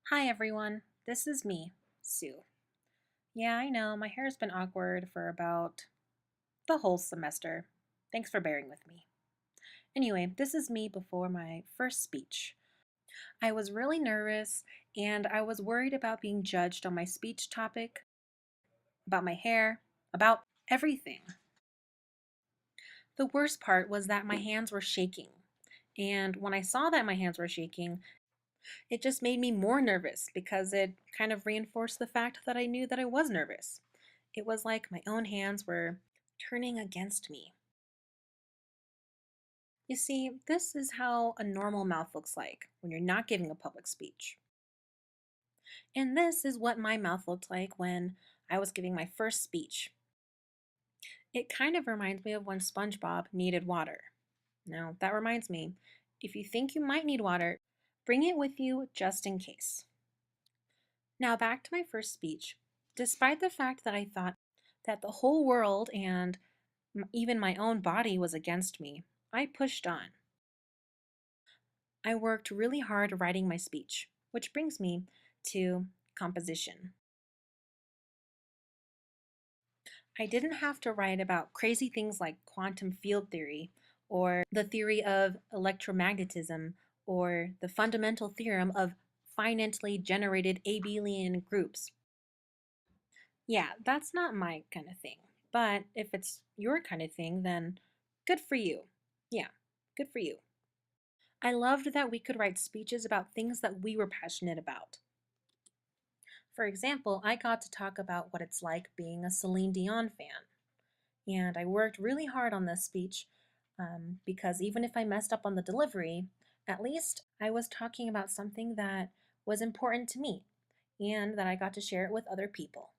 Hi everyone, this is me, Sue. Yeah, I know, my hair's been awkward for about the whole semester. Thanks for bearing with me. Anyway, this is me before my first speech. I was really nervous and I was worried about being judged on my speech topic, about my hair, about everything. The worst part was that my hands were shaking. And when I saw that my hands were shaking, it just made me more nervous because it kind of reinforced the fact that I knew that I was nervous. It was like my own hands were turning against me. You see, this is how a normal mouth looks like when you're not giving a public speech. And this is what my mouth looked like when I was giving my first speech. It kind of reminds me of when SpongeBob needed water. Now, that reminds me, if you think you might need water, bring it with you just in case. Now, back to my first speech. Despite the fact that I thought that the whole world and even my own body was against me, I pushed on. I worked really hard writing my speech, which brings me to composition. I didn't have to write about crazy things like quantum field theory or the theory of electromagnetism or the fundamental theorem of finitely generated abelian groups. Yeah, that's not my kind of thing. But if it's your kind of thing, then good for you. Yeah, good for you. I loved that we could write speeches about things that we were passionate about. For example, I got to talk about what it's like being a Celine Dion fan. And I worked really hard on this speech because even if I messed up on the delivery, at least I was talking about something that was important to me and that I got to share it with other people.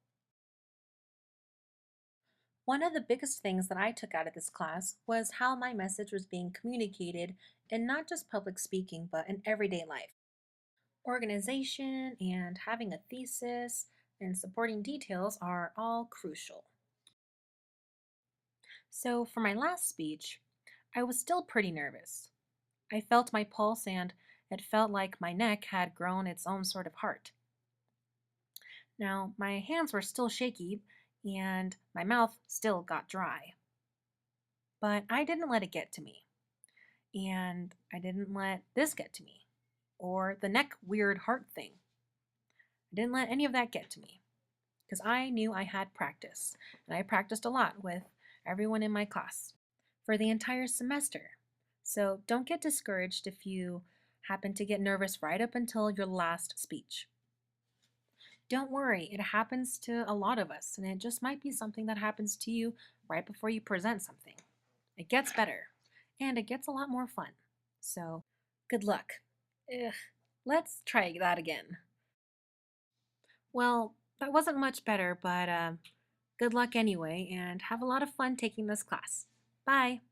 One of the biggest things that I took out of this class was how my message was being communicated in not just public speaking, but in everyday life. Organization and having a thesis and supporting details are all crucial. So, for my last speech, I was still pretty nervous. I felt my pulse and it felt like my neck had grown its own sort of heart. Now, my hands were still shaky and my mouth still got dry. But I didn't let it get to me. And I didn't let this get to me. Or the neck weird heart thing. I didn't let any of that get to me. Because I knew I had practice. And I practiced a lot with everyone in my class for the entire semester. So don't get discouraged if you happen to get nervous right up until your last speech. Don't worry, it happens to a lot of us, and it just might be something that happens to you right before you present something. It gets better, and it gets a lot more fun. So, good luck. Ugh, let's try that again. Well, that wasn't much better, but good luck anyway, and have a lot of fun taking this class. Bye!